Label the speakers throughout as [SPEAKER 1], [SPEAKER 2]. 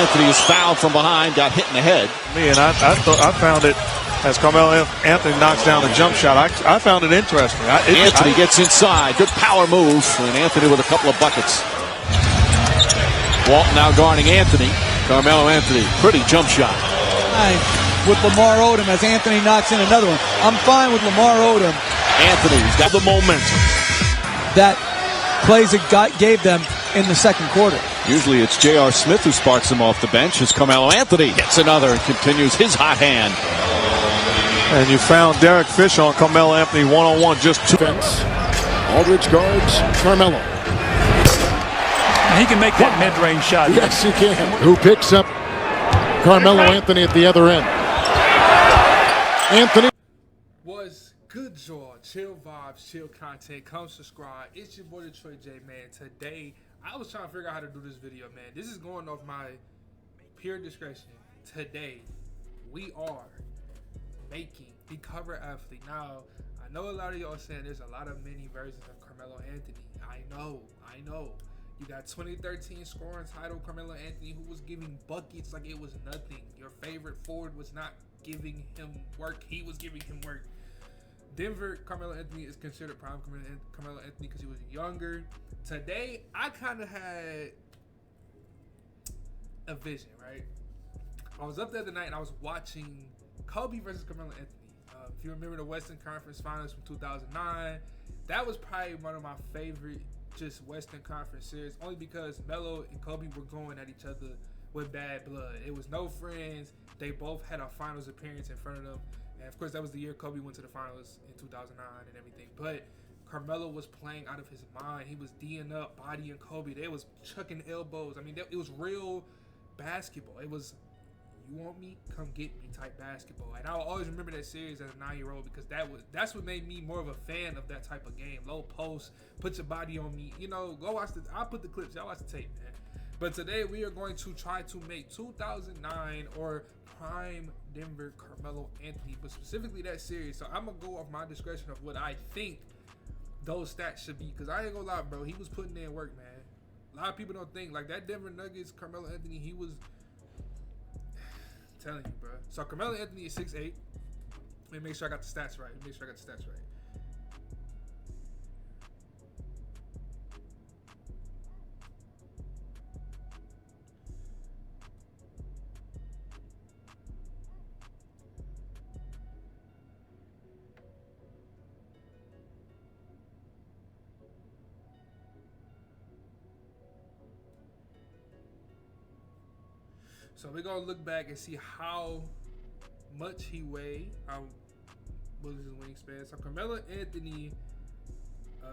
[SPEAKER 1] Anthony is fouled from behind, got hit in the head.
[SPEAKER 2] I found it as Carmelo Anthony knocks down a jump shot. I found it interesting.
[SPEAKER 1] Anthony gets inside. Good power move. And Anthony with a couple of buckets. Walton now guarding Anthony. Carmelo Anthony, pretty jump shot.
[SPEAKER 3] With Lamar Odom as Anthony knocks in another one. I'm fine with Lamar Odom.
[SPEAKER 1] Anthony's got the momentum.
[SPEAKER 3] That plays it gave them in the second quarter.
[SPEAKER 1] Usually it's J.R. Smith who sparks him off the bench as Carmelo Anthony hits another and continues his hot hand.
[SPEAKER 2] And you found Derek Fisher on Carmelo Anthony one-on-one, just two.
[SPEAKER 4] Aldridge guards Carmelo.
[SPEAKER 5] He can make that mid-range shot.
[SPEAKER 4] Yes, he can. Who picks up Carmelo Anthony at the other end. Anthony.
[SPEAKER 6] Was good, y'all. Chill vibes, chill content. Come subscribe. It's your boy Detroit J, man. Today, I was trying to figure out how to do this video, man. This is going off my pure discretion. Today, we are making the cover athlete. Now, I know a lot of y'all saying there's a lot of mini versions of Carmelo Anthony. I know. You got 2013 scoring title Carmelo Anthony, who was giving buckets like it was nothing. Your favorite forward was not giving him work. He was giving him work. Denver, Carmelo Anthony is considered prime Carmelo Anthony because he was younger. Today, I kind of had a vision, right? I was up the other night and I was watching Kobe versus Carmelo Anthony. If you remember the Western Conference Finals from 2009, that was probably one of my favorite just Western Conference series, only because Melo and Kobe were going at each other with bad blood. It was no friends. They both had a finals appearance in front of them. And of course, that was the year Kobe went to the finals in 2009 and everything. But Carmelo was playing out of his mind. He was D'ing up, bodying Kobe. They was chucking elbows. I mean, it was real basketball. It was, you want me? Come get me type basketball. And I'll always remember that series as a 9-year-old because that's what made me more of a fan of that type of game. Low post, put your body on me. You know, go watch I'll put the clips. Y'all watch the tape, man. But today we are going to try to make 2009 or prime Denver Carmelo Anthony, but specifically that series. So I'm going to go off my discretion of what I think those stats should be, because I ain't going to lie, bro. He was putting in work, man. A lot of people don't think. Like that Denver Nuggets, Carmelo Anthony, he was... telling you, bro. So Carmelo Anthony is 6'8". Let me make sure I got the stats right. So we're going to look back and see how much he weighed, how was his wingspan. So Carmelo Anthony, so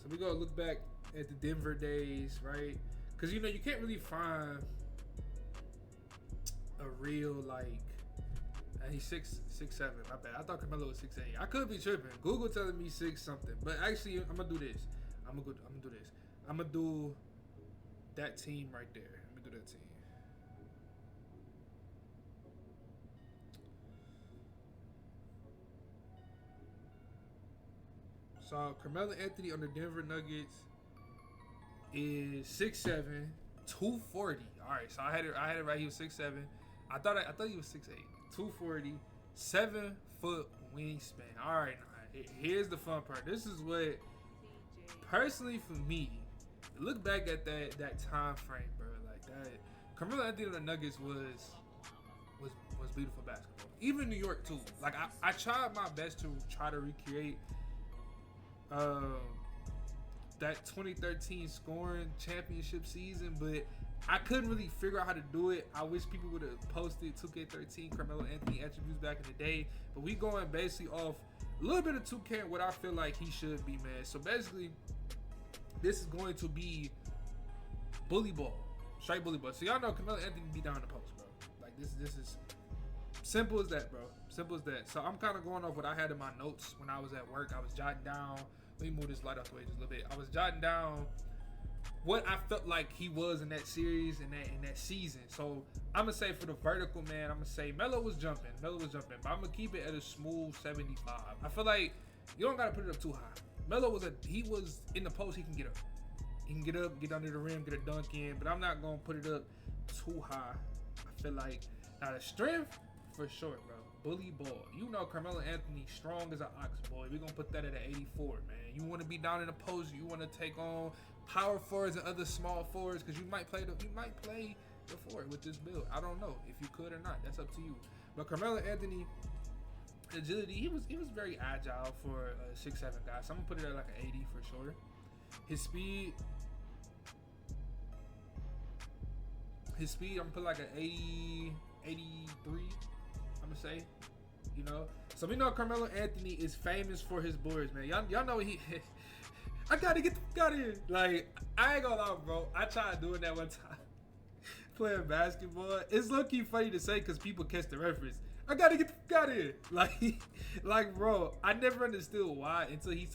[SPEAKER 6] we're going to look back at the Denver days, right? Because, you know, you can't really find a real, like, and he's 6'7", my bad. I thought Carmelo was 6'8". I could be tripping. Google telling me 6 something. But actually, I'm going to do this. I'm going to do that team right there. Do that team. So Carmelo Anthony on the Denver Nuggets is 6'7", 240. All right, so I had it right. He was 6'7". I thought he was 6'8", 240, 7-foot wingspan. All right, here's the fun part. This is what, personally for me, look back at that time frame, bro. Carmelo Anthony on the Nuggets was beautiful basketball. Even New York too. Like I tried my best to try to recreate that 2013 scoring championship season, but I couldn't really figure out how to do it. I wish people would have posted 2K13 Carmelo Anthony attributes back in the day. But we going basically off a little bit of 2K and what I feel like he should be, man. So basically, this is going to be bully ball. Straight bully ball. So y'all know Carmelo Anthony be down the post, bro. Like this is simple as that, bro. Simple as that. So I'm kind of going off what I had in my notes when I was at work. I was jotting down. Let me move this light off the way just a little bit. I was jotting down what I felt like he was in that series and in that season. So I'm gonna say for the vertical, man, I'm gonna say Melo was jumping, but I'm gonna keep it at a smooth 75. I feel like you don't gotta put it up too high. Melo was he was in the post, he can get up. He can get up, get under the rim, get a dunk in, but I'm not gonna put it up too high. I feel like now the strength for sure, bro. Bully ball. You know Carmelo Anthony strong as an ox, boy. We're gonna put that at an 84, man. You want to be down in the post. You want to take on power forwards and other small forwards because you might play the forward with this build. I don't know if you could or not. That's up to you. But Carmelo Anthony, agility, he was very agile for a 6'7" guy. So I'm gonna put it at like an 80 for sure. His speed, I'm gonna put like an 80, 83. I'm gonna say, you know. So we know Carmelo Anthony is famous for his boards, man. Y'all know he. I gotta get the fuck out of here. Like, I ain't gonna lie, bro. I tried doing that one time, playing basketball. It's low-key funny to say because people catch the reference. I gotta get the fuck out of here. Like, bro, I never understood why until he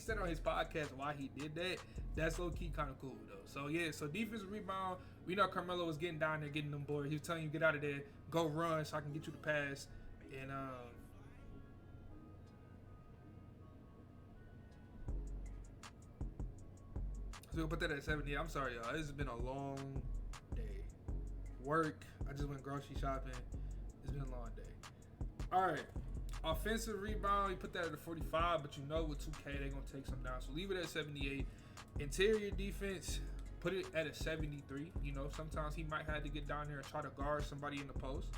[SPEAKER 6] said on his podcast why he did that. That's low-key kind of cool though. So yeah, so defensive rebound. We know Carmelo was getting down there, getting them boards. He was telling you get out of there, go run, so I can get you the pass. And so we'll put that at 70. I'm sorry, y'all. This has been a long day. Work. I just went grocery shopping. It's been a long day. All right. Offensive rebound, you put that at a 45, but you know with 2K, they're going to take some down. So leave it at 78. Interior defense, put it at a 73. You know, sometimes he might have to get down there and try to guard somebody in the post.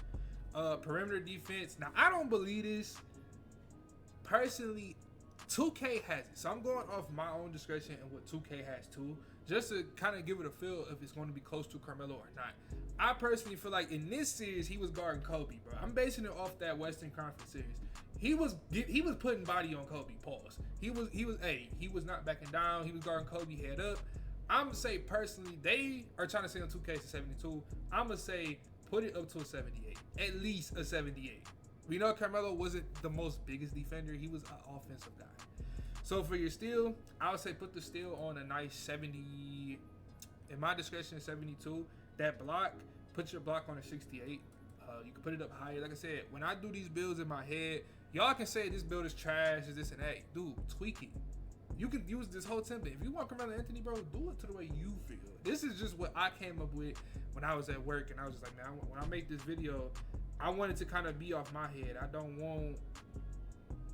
[SPEAKER 6] Perimeter defense. Now, I don't believe this. Personally, 2K has it. So I'm going off my own discretion and what 2K has too, just to kind of give it a feel if it's going to be close to Carmelo or not. I personally feel like in this series, he was guarding Kobe, bro. I'm basing it off that Western Conference series. He was putting body on Kobe, pause. He was not backing down. He was guarding Kobe head up. I'm going to say personally, they are trying to say on 2K to 72. I'm going to say put it up to a 78, at least a 78. We know Carmelo wasn't the most biggest defender. He was an offensive guy. So for your steal, I would say put the steal on a nice 70. In my discretion, 72. That block, put your block on a 68. You can put it up higher. Like I said, when I do these builds in my head, y'all can say this build is trash, is this and that. Dude, tweak it. You can use this whole template. If you want Carmelo Anthony, bro, do it to the way you feel. This is just what I came up with when I was at work, and I was just like, man, when I make this video, I wanted to kind of be off my head. I don't want,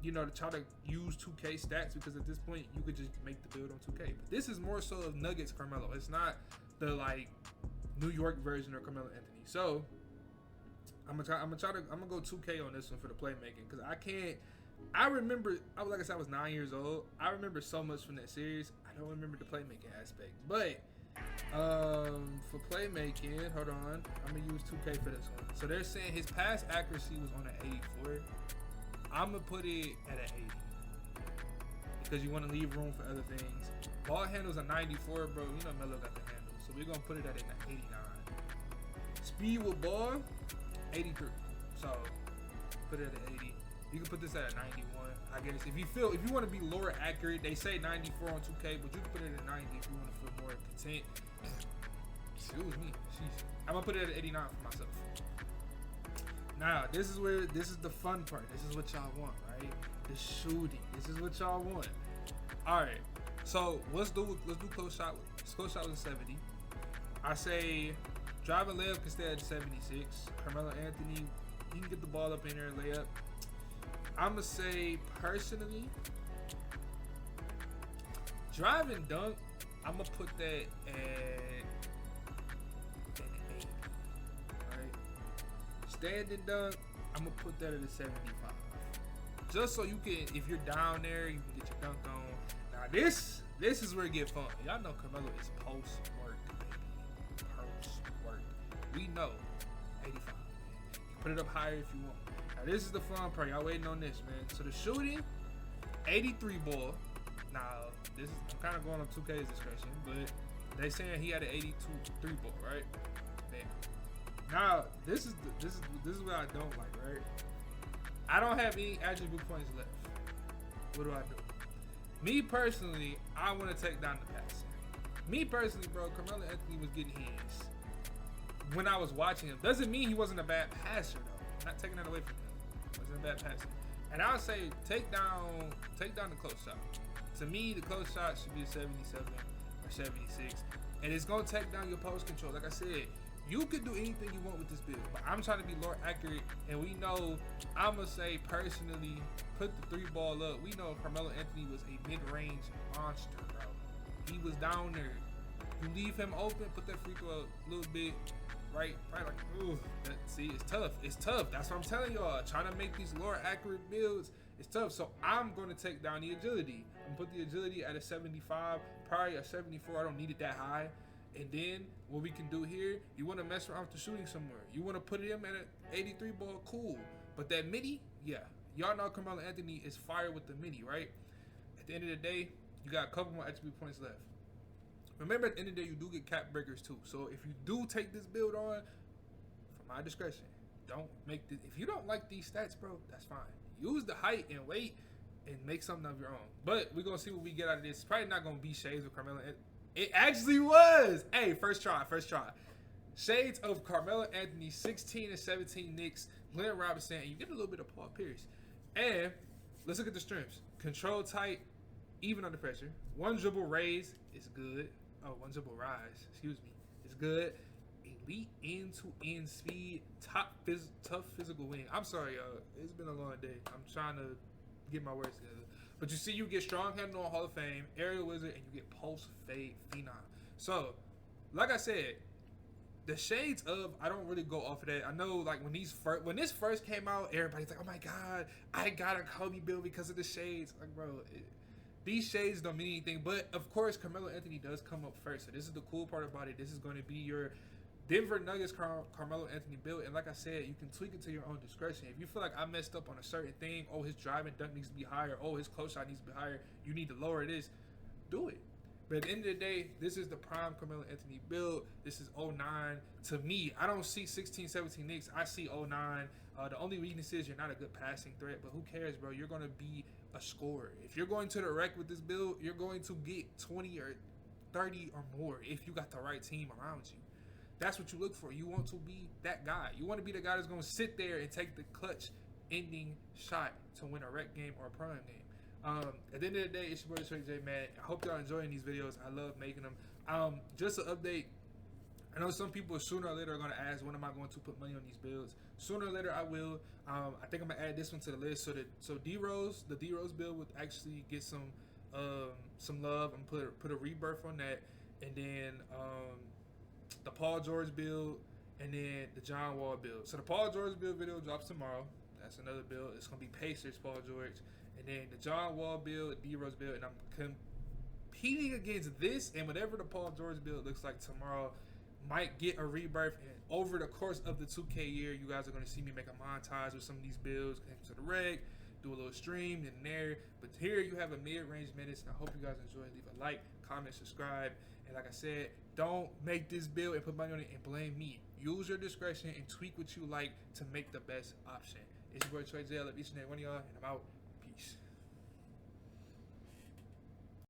[SPEAKER 6] you know, to try to use 2K stats because at this point you could just make the build on 2K. But this is more so of Nuggets Carmelo. It's not the like New York version of Carmelo Anthony. So I'm gonna go 2K on this one for the playmaking because I remember, like I said, I was 9 years old. I remember so much from that series. I don't remember the playmaking aspect, but for playmaking, hold on, I'm gonna use 2K for this one. So they're saying his pass accuracy was on an 84. I'm gonna put it at an 80 because you want to leave room for other things. Ball handles a 94, bro. You know Melo got the handle, so we're gonna put it at an 89. Speed with ball, 83. So put it at an 80. You can put this at a 91, I guess. If you want to be lower accurate, they say 94 on 2K, but you can put it at 90 if you want to feel more content. Excuse me. Sheesh. I'm gonna put it at 89 for myself. Now, this is the fun part. This is what y'all want, right? The shooting. This is what y'all want. All right. So let's do close shot. Close shot was 70. I say driving layup can stay at 76. Carmelo Anthony, he can get the ball up in there and lay up. I'm gonna say personally, driving dunk, I'm gonna put that at an 80. Right? Standing dunk, I'm gonna put that at a 75. Just so you can, if you're down there, you can get your dunk on. Now this is where it get fun. Y'all know Carmelo is post work, baby. Post work. We know 85. You can put it up higher if you want. Now this is the fun part. Y'all waiting on this, man. So the shooting, 83 ball. Now I'm kind of going on 2K's discretion, but they saying he had an 82 3 ball, right? Damn. Now this is what I don't like, right? I don't have any attribute points left. What do I do? Me personally, I want to take down the pass. Me personally, bro, Carmelo Anthony was getting his when I was watching him. Doesn't mean he wasn't a bad passer though. Not taking that away from him. Wasn't a bad passer. And I would say take down the close shot. To me, the close shot should be a 77 or for 76. And it's going to take down your post control. Like I said, you could do anything you want with this build, but I'm trying to be lore accurate, and we know, I'm going to say personally, put the 3-ball up. We know Carmelo Anthony was a mid-range monster, bro. He was down there. You leave him open, put that free throw a little bit, right, like, ooh, see, it's tough. It's tough. That's what I'm telling y'all. Trying to make these lore accurate builds, it's tough. So I'm going to take down the agility. I'm going to put the agility at a 75, probably a 74. I don't need it that high. And then what we can do here, you want to mess around with the shooting somewhere. You want to put him at an 83 ball, cool. But that midi, yeah. Y'all know Carmelo Anthony is fire with the midi, right? At the end of the day, you got a couple more attribute points left. Remember, at the end of the day, you do get cap breakers too. So if you do take this build on, for my discretion, don't make this. If you don't like these stats, bro, that's fine. Use the height and weight and make something of your own. But we're going to see what we get out of this. It's probably not going to be shades of Carmelo. It actually was. Hey, first try. Shades of Carmelo Anthony, 16 and 17 Knicks, Glenn Robinson, and you get a little bit of Paul Pierce. And let's look at the strengths. Control tight, even under pressure. One dribble raise is good. Oh, one dribble rise, excuse me. It's good. Elite end-to-end speed, tough physical wing. I'm sorry, y'all. It's been a long day. I'm trying to get my words together. But you see, you get strong handle on Hall of Fame, aerial wizard, and you get post fade phenom. So, like I said, the shades of, I don't really go off of that. I know, like, when this first came out, everybody's like, oh my god, I got a Kobe build because of the shades. Like, bro, these shades don't mean anything. But of course, Carmelo Anthony does come up first. So this is the cool part about it. This is going to be your Denver Nuggets Carmelo Anthony build. And like I said, you can tweak it to your own discretion. If you feel like I messed up on a certain thing, oh, his driving dunk needs to be higher, oh, his close shot needs to be higher, you need to lower this, do it. But at the end of the day, this is the prime Carmelo Anthony build. This is 09. To me, I don't see 16, 17 Knicks. I see 09. The only weakness is you're not a good passing threat, but who cares, bro? You're going to be a scorer. If you're going to the wreck with this build, you're going to get 20 or 30 or more if you got the right team around you. That's what you look for. You want to be that guy. You want to be the guy that's going to sit there and take the clutch ending shot to win a wreck game or a prime game. At the end of the day, it's your boy Trey J, man. I hope y'all enjoying these videos. I love making them. Just an update. I know some people sooner or later are going to ask, when am I going to put money on these builds? Sooner or later, I will. I think I'm going to add this one to the list so D-Rose, the D-Rose build would actually get some love and put a rebirth on that. And then the Paul George build, and then the John Wall build. So the Paul George build video drops tomorrow. That's another build. It's going to be Pacers, Paul George. And then the John Wall build, D-Rose build, and I'm competing against this, and whatever the Paul George build looks like tomorrow might get a rebirth. And over the course of the 2K year, you guys are going to see me make a montage with some of these builds, into the reg, do a little stream and there. But here you have a mid-range minutes, and I hope you guys enjoy. Leave a like, comment, subscribe, and like I said, don't make this build and put money on it and blame me. Use your discretion and tweak what you like to make the best option. It's your boy Trey J. I love each and every one of y'all, and I'm out. Peace.